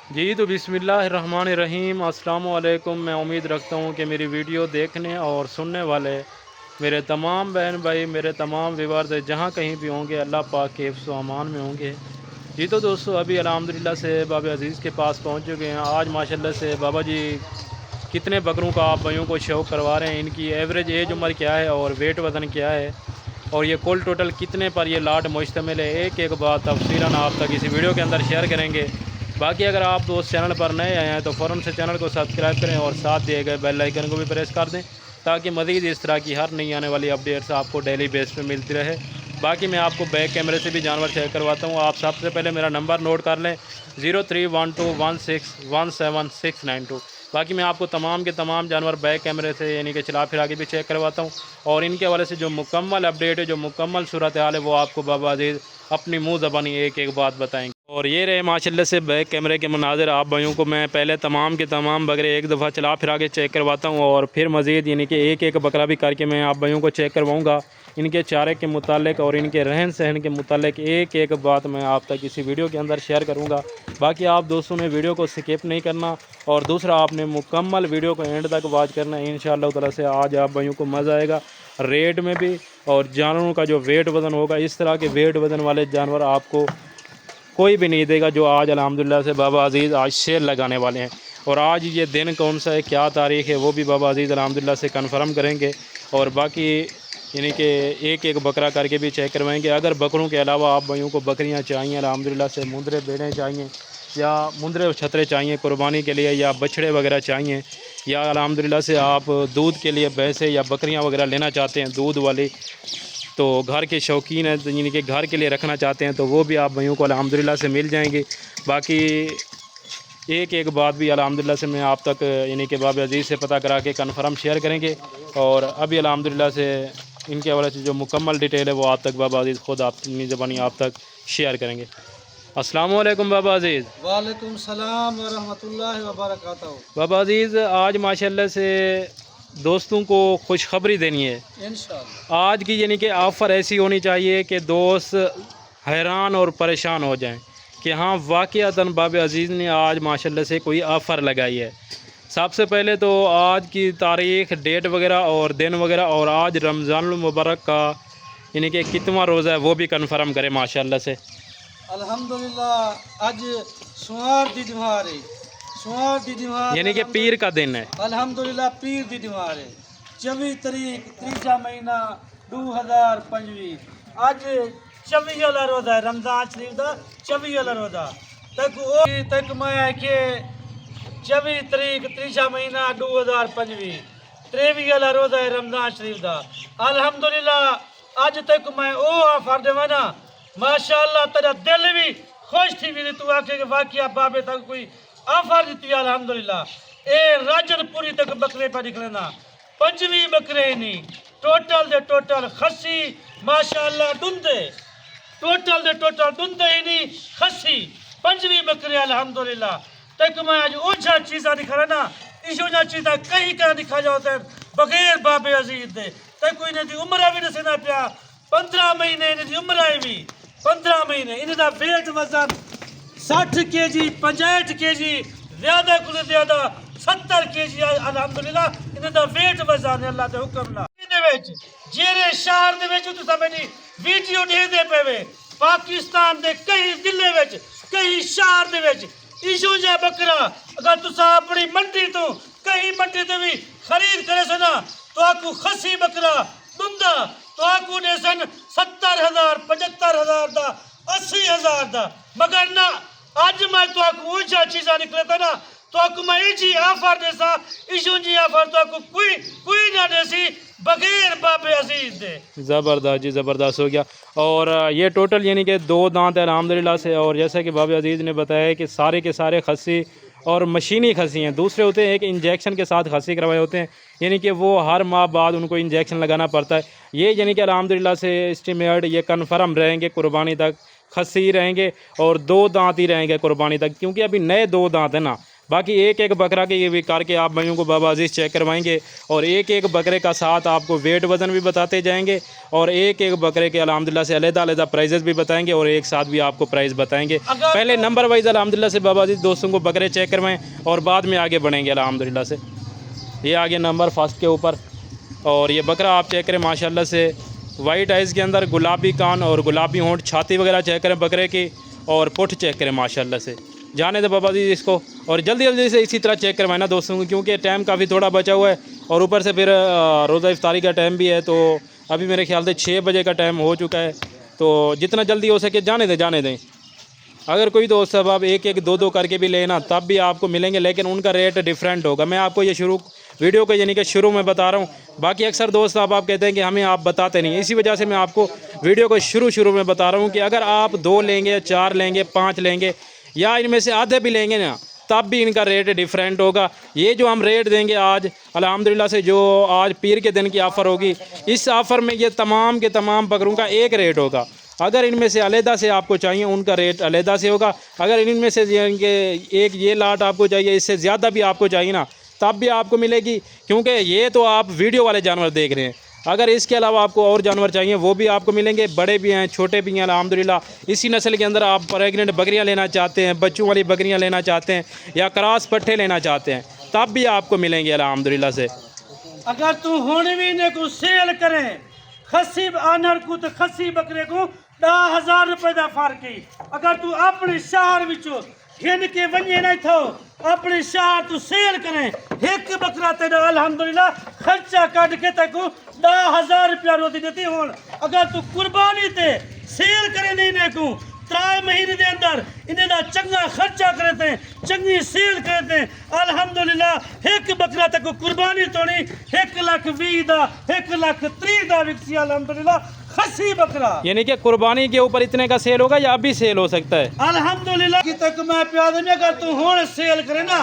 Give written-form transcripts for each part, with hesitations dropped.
जी तो बिस्मिल्लाहिर्रहमानिर्रहीम अस्सलाम वालेकुम। मैं उम्मीद रखता हूँ कि मेरी वीडियो देखने और सुनने वाले मेरे तमाम बहन भाई, मेरे तमाम व्यूअर्स जहाँ कहीं भी होंगे, अल्लाह पाक के हिफ्ज़ व अमान में होंगे। जी तो दोस्तों, अभी अल्हम्दुलिल्लाह से बाबा अज़ीज़ के पास पहुँच चुके हैं। आज माशाल्लाह से बाबा जी कितने बकरों का आप भाइयों को शौक़ करवा रहे हैं, इनकी एवरेज एज उम्र क्या है और वेट वज़न क्या है, और ये कुल टोटल कितने पर ये लाट मुश्तमिल है, एक एक बात तफ़सीलन आप तक इसी वीडियो के अंदर शेयर करेंगे। बाकी अगर आप दोस्त चैनल पर नए आए हैं तो फ़ौरन से चैनल को सब्सक्राइब करें और साथ दिए गए बेल आइकन को भी प्रेस कर दें, ताकि मज़ीद इस तरह की हर नई आने वाली अपडेट्स आपको डेली बेस पे मिलती रहे। बाकी मैं आपको बैक कैमरे से भी जानवर चेक करवाता हूँ। आप सबसे पहले मेरा नंबर नोट कर लें 031216179692। बाकी मैं आपको तमाम के तमाम जानवर बैक कैमरे से यानी कि चला फिरा के भी चेक करवाता हूँ, और इनके हवाले से जो मुकम्मल अपडेट है, जो मुकम्मल सूरत हाल है, वो आपको बाबा अज़ीज़ अपनी मुँह ज़बानी एक एक बात बताएंगे। और ये रहे माशाल्लाह से बैक कैमरे के मनाज़िर। आप भाइयों को मैं पहले तमाम के तमाम बकरे एक दफ़ा चला फिरा के चेक करवाता हूँ, और फिर मज़ीद यानी कि एक एक बकरा भी करके मैं आप भाइयों को चेक करवाऊँगा। इनके चारे के मुतालिक और इनके रहन सहन के मुतालिक एक एक बात मैं आप तक इसी वीडियो के अंदर शेयर करूँगा। बाकी आप दोस्तों ने वीडियो को स्किप नहीं करना, और दूसरा आपने मुकम्मल वीडियो को एंड तक वॉच करना है। इंशाअल्लाह ताला से आज आप भाइयों को मज़ा आएगा, रेट में भी और जानवरों का जो वेट वज़न होगा। इस तरह के वेट वज़न वाले जानवर आपको कोई भी नहीं देगा, जो आज अल्हम्दुलिल्लाह से बाबा अज़ीज़ आज सेल लगाने वाले हैं। और आज ये दिन कौन सा है, क्या तारीख़ है, वो भी बाबा अज़ीज़ अल्हम्दुलिल्लाह से कन्फर्म करेंगे, और बाकी यानी कि एक एक बकरा करके भी चेक करवाएंगे। अगर बकरों के अलावा आप भाइयों को बकरियां चाहिए, अल्हम्दुलिल्लाह से मुंदरे भेड़ें चाहिए, या मुंदरे छतरे चाहिए कुर्बानी के लिए, या बछड़े वगैरह चाहिए, या अल्हम्दुलिल्लाह से आप दूध के लिए भैंसें या बकरियां वगैरह लेना चाहते हैं दूध वाली, तो घर के शौकीन हैं, यानी कि घर के लिए रखना चाहते हैं, तो वो भी आप भाइयों को अल्हम्दुलिल्लाह से मिल जाएंगे। बाकी एक एक बात भी अल्हम्दुलिल्लाह से मैं आप तक यानी कि बाबा अज़ीज़ से पता करा के कन्फर्म शेयर करेंगे। और अभी अल्हम्दुलिल्लाह से इनके हवाले से जो मुकम्मल डिटेल है वो आप तक बाबा अज़ीज़ ख़ुद अपनी ज़बानी आप तक शेयर करेंगे। अस्सलाम वालेकुम बाबा अज़ीज़। वालेकुम सलाम व रहमतुल्लाहि व बरकातहू। बाबा अज़ीज़, आज माशाल्लाह से दोस्तों को खुशखबरी देनी है। इंशाअल्लाह आज की यानी कि ऑफ़र ऐसी होनी चाहिए कि दोस्त हैरान और परेशान हो जाएं कि हाँ वाक़ईतन बाबा अज़ीज़ ने आज माशाल्लाह से कोई ऑफ़र लगाई है। सबसे पहले तो आज की तारीख़, डेट वगैरह और दिन वगैरह, और आज रमज़ानुल मुबारक का यानी कि कितवां रोज़ा है वो भी कन्फर्म करें माशाल्लाह से। अल्हम्दुलिल्लाह अज सुआर दी दिवार है, सुआर दी दिवार यानी कि पीर का दिन है। अल्हम्दुलिल्लाह पीर दी दिवार है। 24 तारीख तीजा महीना 2025 अज 24 वाला रोज़ा है, रमज़ान शरीफ का 24 वाला रोज़ा तक मैं के 24 तारीख तीजा महीना 2025 23 वाला रोज़ा है रमज़ान शरीफ का। अल्हम्दुलिल्लाह अज तक मैं ओ ऑफर देवा ना, माशाअल्लाह तेरा दिल भी खुश थी भी तू आके कि वाकई बाबे तक कोई ऑफर दी। अल्हम्दुलिल्लाह ए राजनपुरी तक बकरे पर निकलना, 25 बकरे नहीं टोटल दे टोटल खस्सी माशाअल्लाह दुंदे, टोटल दे टोटल दुंदे ही नहीं खस्सी 25 बकरे अल्हम्दुलिल्लाह तक मैं आज ओछा चीज़ा दिखा ना, इस ओछा चीज़ा कहीं का दिखा जाता है बगैर बाबे अजीज दे तक कोई नहीं उम्र भी नहीं पिया 15 महीने इन्हें उम्र है भी 15 महीने इन्हें वेट वजन 60 kg 65 kg ज्यादा को ज्यादा 70 kg अल्हम्दुलिल्लाह इन्हें वेट वजन है। अल्लाह के हुक्म नाल जेरे शहर दे विच तुसां मेरी वीडियो देखदे पवे, पाकिस्तान दे कई जिले विच कई शहर दे विच इशू जा बकरा अगर तुसां अपनी मंडी तो कहीं मंडी ते भी खरीद करे सना तो आपको खसी बकरा दुंदा तो आपको दे सन 70,000 75,000 दा 80,000 दा, मगर ना आज मैं तो आपको ऊंचा चीज़ा निकले था ना तो आपको मैं जी ऑफर देसा इशू जी ऑफर तो आपको कोई ना देसी बगैर बाबे अजीज दे। ज़बरदस्त जी, ज़बरदस्त हो गया। और ये टोटल यानी कि 2 दांत है अल्हम्दुलिल्लाह से, और जैसा कि बाबा अजीज़ ने बताया कि सारे के सारे खस्सी और मशीनी खस्सी हैं। दूसरे होते हैं एक इंजेक्शन के साथ खस्सी करवाए होते हैं, यानी कि वो हर माह बाद उनको इंजेक्शन लगाना पड़ता है। ये यानी कि अल्हम्दुलिल्लाह से एस्टिमेट ये कन्फर्म रहेंगे कुर्बानी तक, खस्सी रहेंगे और 2 दांत ही रहेंगे कुर्बानी तक, क्योंकि अभी नए 2 दांत है ना, बाकी एक एक बकरा के ये भी करके आप भाइयों को बाबा अजीज़ चेक करवाएंगे और एक एक बकरे का साथ आपको वेट वज़न भी बताते जाएंगे और एक एक बकरे के अल्हम्दुलिल्लाह से अलग-अलग प्राइजेस भी बताएंगे और एक साथ भी आपको प्राइस बताएंगे। पहले नंबर वाइज अल्हम्दुलिल्लाह से बाबा अजीज़ दोस्तों को बकरे चेक करवाएं और बाद में आगे बढ़ेंगे अल्हम्दुलिल्लाह से। ये आगे नंबर फर्स्ट के ऊपर और ये बकरा आप चेक करें माशाल्लाह से वाइट आइज़ के अंदर गुलाबी कान और गुलाबी होंठ, छाती वगैरह चेक करें बकरे की और पुठ चेक करें माशाल्लाह से। जाने दे बाबा जी इसको और जल्दी जल्दी से इसी तरह चेक करवाना दोस्तों को, क्योंकि टाइम काफ़ी थोड़ा बचा हुआ है और ऊपर से फिर रोज़ा इफ्तारी का टाइम भी है। तो अभी मेरे ख्याल से 6 बजे का टाइम हो चुका है, तो जितना जल्दी हो सके जाने दें। अगर कोई दोस्त अब आप एक एक दो दो करके भी लेना तब भी आपको मिलेंगे, लेकिन उनका रेट डिफरेंट होगा। मैं आपको ये वीडियो को यानी कि शुरू में बता रहा हूँ। बाकी अक्सर दोस्त आप कहते हैं कि हमें आप बताते नहीं, इसी वजह से मैं आपको वीडियो को शुरू में बता रहा हूँ कि अगर आप 2 लेंगे, 4 लेंगे, 5 लेंगे या इनमें से आधे भी लेंगे ना, तब भी इनका रेट डिफरेंट होगा। ये जो हम रेट देंगे आज अल्हम्दुलिल्लाह से, जो आज पीर के दिन की ऑफ़र होगी, इस ऑफ़र में ये तमाम के तमाम बकरों का एक रेट होगा। अगर इनमें से अलहदा से आपको चाहिए उनका रेट अलहदा से होगा। अगर इनमें से एक ये लाट आपको चाहिए, इससे ज़्यादा भी आपको चाहिए ना, तब भी आपको मिलेगी, क्योंकि ये तो आप वीडियो वाले जानवर देख रहे हैं। अगर इसके अलावा आपको और जानवर चाहिए वो भी आपको मिलेंगे, बड़े भी हैं छोटे भी हैं अल्हम्दुलिल्लाह। इसी नस्ल के अंदर आप प्रेग्नेंट बकरियां लेना चाहते हैं, बच्चों वाली बकरियां लेना चाहते हैं या क्रॉस पट्ठे लेना चाहते हैं, तब भी आपको मिलेंगे अल्हम्दुलिल्लाह से। अगर तू हुण भी ने को सेल करें खसी आनर को तो खसी बकरे को 10,000 रुपए का फर्क ही। अगर तू अपने शहर विचों हिन के वने नहीं थो, अपने शहर तू सेल करें एक बकरा तेरा अल्हम्दुलिल्लाह खर्चा काट के तको 10,000 रुपया रोटी देती हो। अगर तू कुर्बानी ते सेल करे नहीं ने को 3 महीने के अंदर इन्हें चंगा खर्चा करते हैं, चंगी सेल करते हैं अल्हम्दुलिल्लाह। एक बकरा तक कुर्बानी तोड़ी 1,20,000 दा 1,30,000 दा विकसी अल्हम्दुलिल्लाह खसी बकरा। यानी कि कुर्बानी के ऊपर इतने का सेल होगा या अभी सेल हो सकता है अल्हम्दुलिल्लाह की तक मैं प्याद में। अगर तू हुण सेल करे ना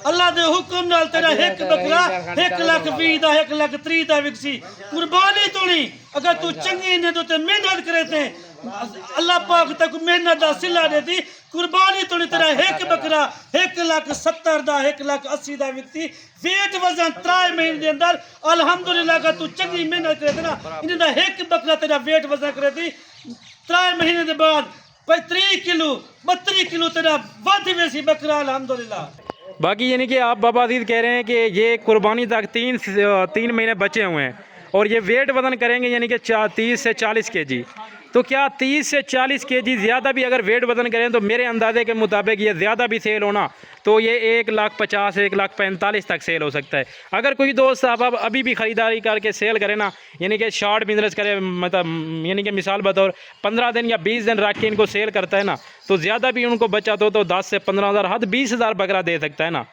अल्लाह दे हुक्म नाल तेरा एक बकरा 1,20,000 दा 1,30,000 दा विकसी कुर्बानी तोड़ी। अगर तू चंगी ने तो मेहनत करे थे अल्लाह पाक तक मेहनत दा सिला देती कुर्बानी तोड़ी तेरा एक बकरा 1,70,000 दा 1,80,000 दा विकसी वेट वजन 3 महीने के अंदर अल्हम्दुलिल्लाह। का तू चंगी मेहनत करे थे ना इन्हें एक बकरा तेरा वेट वजन करे थी 3 महीने के बाद 35 किलो 32 किलो तेरा वध वैसी बकरा अल्हम्दुलिल्लाह। बाकी यानी कि आप बाबा अजीज़ कह रहे हैं कि ये कुर्बानी तक 3 महीने बचे हुए हैं और ये वेट वज़न करेंगे यानी कि 30 से 40 केजी। तो क्या 30 से 40 केजी ज़्यादा भी अगर वेट वज़न करें तो मेरे अंदाजे के मुताबिक ये ज़्यादा भी सेल होना तो ये 1,50,000 1,45,000 तक सेल हो सकता है। अगर कोई दोस्त आप अभी भी ख़रीदारी करके सेल करें ना, यानी कि शॉर्ट बिजनेस करे, मतलब यानी कि मिसाल बतौर 15 दिन या 20 दिन रख के इनको सेल करता है ना, तो ज़्यादा भी उनको बचत हो तो 10 से 15,000 हद 20,000 बकरा दे सकता है ना,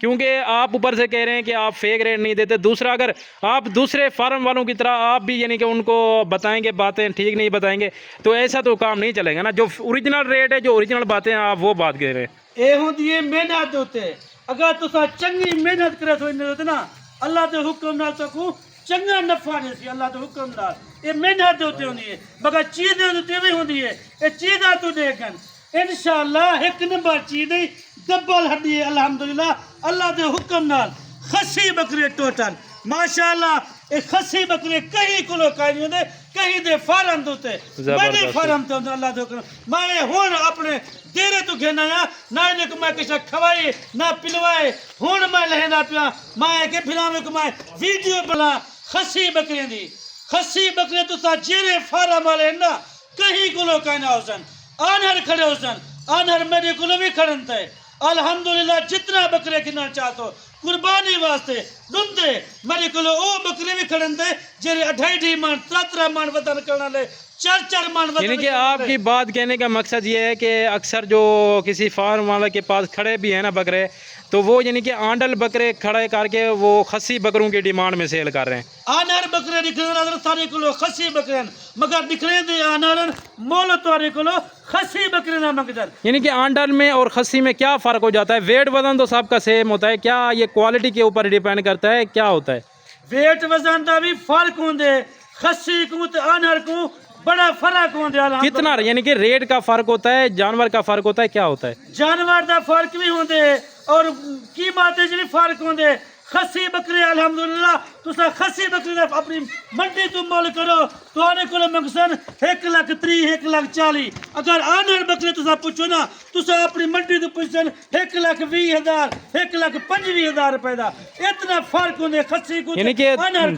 क्योंकि आप ऊपर से कह रहे हैं कि आप फेक रेट नहीं देते। दूसरा, अगर आप दूसरे फार्म वालों की तरह आप भी यानी कि उनको बताएंगे बातें ठीक नहीं बताएंगे तो ऐसा तो काम नहीं चलेगा ना। जो ओरिजिनल रेट है, जो ओरिजिनल बातें हैं, आप वो बात कह रहे हैं। ये होती है मेहनत होते। अगर तुसा चंगी मेहनत करे तो इन्हें ना अल्लाह के हुक्म नाल तको चंगा नफा दे सी। अल्लाह के हुक्म नाल ये मेहनत होती होनी है, मगर चीज़ें होती भी होती है। ये चीज़ा तू देखन इंशाअल्लाह एक नंबर चीज़ नहीं डबल हड्डी है अल्हम्दुलिल्लाह। अल्लाह के हुक्म नाल खसी बकरे टोटल माशाअल्लाह ये खसी बकरे कहीं को काई होंदे, कहीं दे फार्म दोते बड़े फार्म तो अल्लाह दे हुक्म मैं हुण अपने देरे तो घेना ना इन्हें को मैं किसी खवाए ना पिलवाए। हुण मैं लहना पिया मैं के फिल्म को मैं वीडियो बना खसी बकरे दी। खसी बकरे तो सा जेरे फार्म वाले ना कहीं को काई ना होसन आनहर खड़े होसन आनहर मेरे को भी खड़न थे अल्हम्दुलिल्लाह। जितना बकरे किना चाहतो कुर्बानी वास्ते दुंदे मेरे को ओ बकरे भी खड़न थे जेरे 2.5 मन 3 मन वतन करना ले 4 मन वतन। यानी कि आपकी बात कहने का मकसद ये है कि अक्सर जो किसी फार्म वाले के पास खड़े भी हैं ना बकरे, तो वो यानी कि आंडल बकरे खड़े करके वो खसी बकरों की डिमांड में सेल कर रहे हैं। आनर बकरे दिखने सारे को खसी बकरे मगर दिखने दे आनर मोल तोरे को खसी बकरे ना मकदर। यानी कि आंडल में और खसी में क्या फ़र्क हो जाता है? वेट वजन तो सबका सेम होता है, क्या ये क्वालिटी के ऊपर डिपेंड करता है, क्या होता है? वेट वजन का भी फर्क होंगे। खसी को तो आनर को बड़ा फर्क होंगे। कितना यानी कि रेट का फर्क होता है, जानवर का फर्क होता है, क्या होता है? जानवर का फर्क भी होंगे और कीमत जी फर्क होंगे। खसी बकरी अल्हम्दुलिल्लाह तुसा खसी बकरी दा अपनी मंडी तो मोल करो तो आने को मंगसन 1,30,000 1,40,000। अगर आनर बकरी तुसा पूछो ना तुसा अपनी मंडी तो पूछन 1,20,000 1,25,000 रुपए दा। इतना फर्क होंगे खसी को यानी कि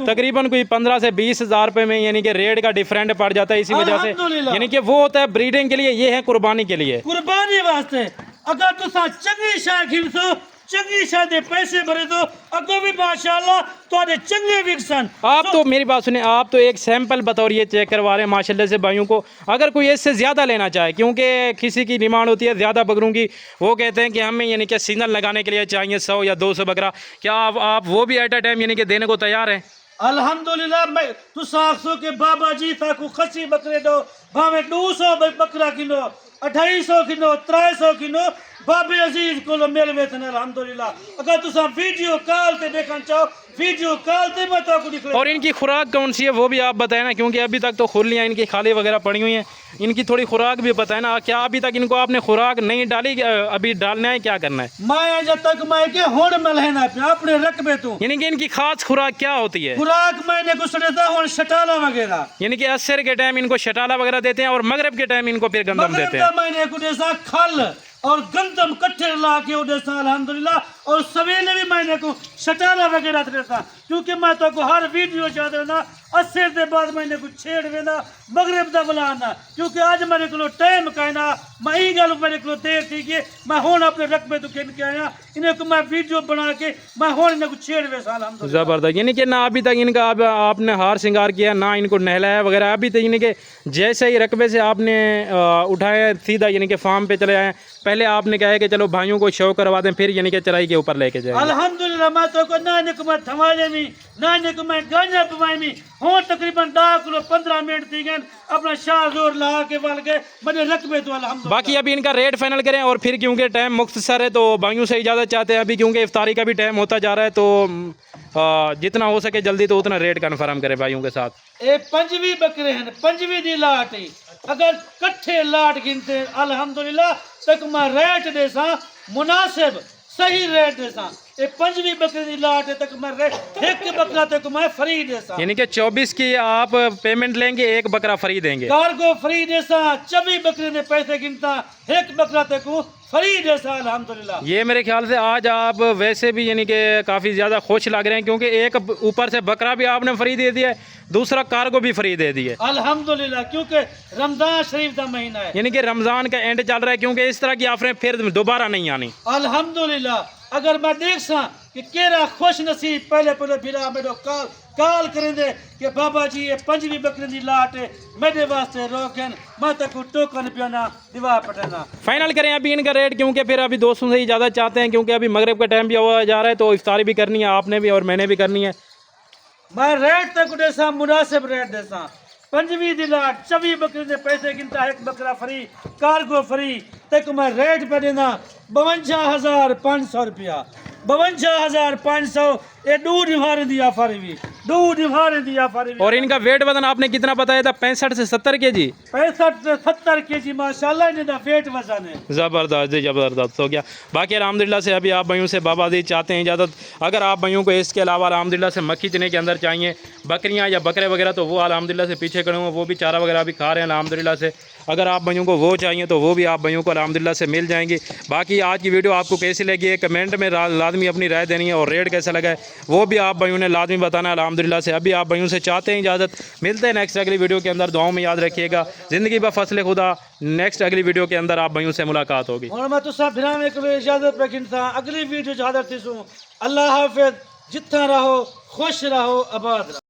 तकरीबन कोई 15 से 20,000 रुपए में यानी कि रेट का डिफरेंट पड़ जाता है। इसी वजह से यानी कि वो होता है ब्रीडिंग के लिए, ये है कुर्बानी के लिए, कुर्बानी वास्ते। अगर तुसा चंगी शाह खिलसो चंगी शाह दे पैसे भरे तो अगो भी माशाल्लाह तो चंगे विकसन। आप तो मेरी बात सुने, आप तो एक सैंपल बतौर ये चेक करवा रहे हैं माशाल्लाह से भाइयों को। अगर कोई इससे ज़्यादा लेना चाहे, क्योंकि किसी की डिमांड होती है ज़्यादा बकरों की, वो कहते हैं कि हमें यानी कि सीजन लगाने के लिए चाहिए 100 या 200 बकरा, क्या आप वो भी एट अ टाइम यानी कि देने को तैयार हैं? अल्हम्दुलिल्लाह मैं तू साखसो के बाबा जी था को खसी बकरे दो भावे 200 बकरा किलो 250 किलो 300 किलो बाबे अजीज को मेरे वेतन अल्हम्दुलिल्लाह। अगर तुसा वीडियो कॉल पे देखना चाहो वीडियो कॉल पे मैं तो आपको दिखा। और इनकी खुराक कौन सी है वो भी आप बताएं ना, क्योंकि अभी तक तो खुरलियाँ इनकी खाली वगैरह पड़ी हुई हैं, इनकी थोड़ी खुराक भी बताएं ना। क्या अभी तक इनको आपने खुराक नहीं डाली, अभी डालना है, क्या करना है? मैं जब तक मैं के होड़ में रहना पे अपने रकबे तू यानी कि इनकी खास खुराक क्या होती है? खुराक मैंने कुछ देता हूँ शटाला वगैरह, यानी कि असर के टाइम इनको शटाला वगैरह देते हैं और मगरब के टाइम इनको फिर गंदम देते हैं। मैंने कुछ ऐसा खल और गंदम कट्ठे ला के उदेसा अल्हम्दुलिल्लाह। और सवेरे भी मैंने को शटाला वगैरह देता, क्योंकि मैं तो को हर वीडियो चाहता ना 80 के बाद मैंने को छेड़ देना मगरब दा बुलाना, क्योंकि आज मेरे को टाइम कहना मैं ही गल मेरे को देर थी कि मैं हुन अपने रकबे तो किन के आया इन्हें को मैं वीडियो बना के मैं हुन इन्हें को छेड़ वैसा अल्हम्दुलिल्लाह। जबरदस्त। यानी कि ना अभी तक इनका आपने हार श्रृंगार किया, ना इनको नहलाया वगैरह, अभी तक यानी कि जैसे ही रकबे से आपने उठाया सीधा यानी कि फार्म पे चले आए। पहले आपने कहा है कि चलो भाइयों को शो करवा दें, फिर यानी कि चराई के ऊपर लेके जाए। अल्हम्दुलिल्लाह मैं तो को ना ने को मैं थमाले में ना ने को मैं गांजा पवाई में हो तकरीबन 10 किलो 15 मिनट थी गए अपना शाह जोर ला के बल के मैंने रकबे तो अल्हम्दुलिल्लाह। बाकी अभी इनका रेट फाइनल करें और फिर क्योंकि टाइम मुख्तसर है तो भाइयों से इजाज़त चाहते हैं अभी, क्योंकि इफ्तारी का भी टाइम होता जा रहा है, तो जितना हो सके जल्दी तो उतना रेट कन्फर्म करें भाइयों के साथ। ए पंजवी बकरे हैं पंजवी दी लाट ही अगर कट्ठे लाट गिनते अल्हम्दुलिल्लाह तक मैं रेट देसा मुनासिब सही रेट देसा। ए पंजवी बकरे दी लाट तक मैं एक बकरा तक मैं फ्री देसा, यानी कि 24 की आप पेमेंट लेंगे, एक बकरा फ्री देंगे। कार्गो फ्री देसा 24 बकरे ने पैसे गिनता एक बकरा तक फ्री देसा अल्हम्दुलिल्लाह। ये मेरे ख्याल से आज आप वैसे भी यानी कि काफ़ी ज़्यादा खुश लग रहे हैं, क्योंकि एक ऊपर से बकरा भी आपने फ्री दे दिया है, दूसरा कार्गो भी फ्री दे दिया अल्हम्दुलिल्लाह, क्योंकि रमजान शरीफ का महीना है, यानी कि रमज़ान का एंड चल रहा है, क्योंकि इस तरह की ऑफरें फिर दोबारा नहीं आनी अल्हम्दुलिल्लाह। अगर मैं देख सा कि केरा खुश नसीब पहले पहले फिर मेरे काल करेंगे कि बाबा जी ये पंजवी बकरे की लाट है मेरे वास्ते रोकन मैं तक टोकन पियाना दीवार पटाना। फाइनल करें अभी इनका रेट, क्योंकि फिर अभी दोस्तों से ही ज़्यादा चाहते हैं, क्योंकि अभी मगरिब का टाइम भी हुआ जा रहा है तो इफ्तारी भी करनी है, आपने भी और मैंने भी करनी है। मैं रेट तक देसा मुनासिब रेट देसा पंजवी दी लाट 24 बकरे के पैसे गिनता एक बकरा फ्री कार्गो फ्री तक मैं रेट पे देना 52,500 रुपया 52,500 ये दूध निभाने दिया फारी दूध निभाने दिया फारी। और इनका वेट वजन आपने कितना बताया था? 65 से 70 केजी 65 से 70 केजी माशाल्लाह इनका वेट वजन है। ज़बरदस्त जी ज़बरदस्त हो गया। बाकी अल्हम्दुलिल्लाह से अभी आप भाइयों से बाबा जी चाहते हैं इजाज़त, अगर आप भाइयों को इसके अलावा अल्हम्दुलिल्लाह से मक्खी चने के अंदर चाहिए बकरियां या बकरे वगैरह तो वो अल्हम्दुलिल्लाह से पीछे खड़े हुए, वो भी चारा वगैरह भी खा रहे हैं अल्हम्दुलिल्लाह से। अगर आप भाइयों को वो चाहिए तो वो भी आप भाइयों को अल्हम्दुलिल्लाह से मिल जाएंगे। बाकी आज की वीडियो आपको कैसी लगी है कमेंट में लाजमी अपनी राय देनी है, और रेट कैसा लगा है वो भी आप भाइयों ने लाजमी बताना है अल्हम्दुलिल्लाह से। अभी आप भाइयों से चाहते हैं इजाज़त, मिलते हैं नेक्स्ट अगली वीडियो के अंदर। दुआओं में याद रखिएगा, ज़िंदगी ब फसल खुदा। नेक्स्ट अगली वीडियो के अंदर आप भाइयों से मुलाकात होगी। और मैं तो सब फिर इजाज़त पे गिनता अगली वीडियो चाहता थी। अल्लाह हाफिज़, जितना रहो खुश रहो आबाद रहो।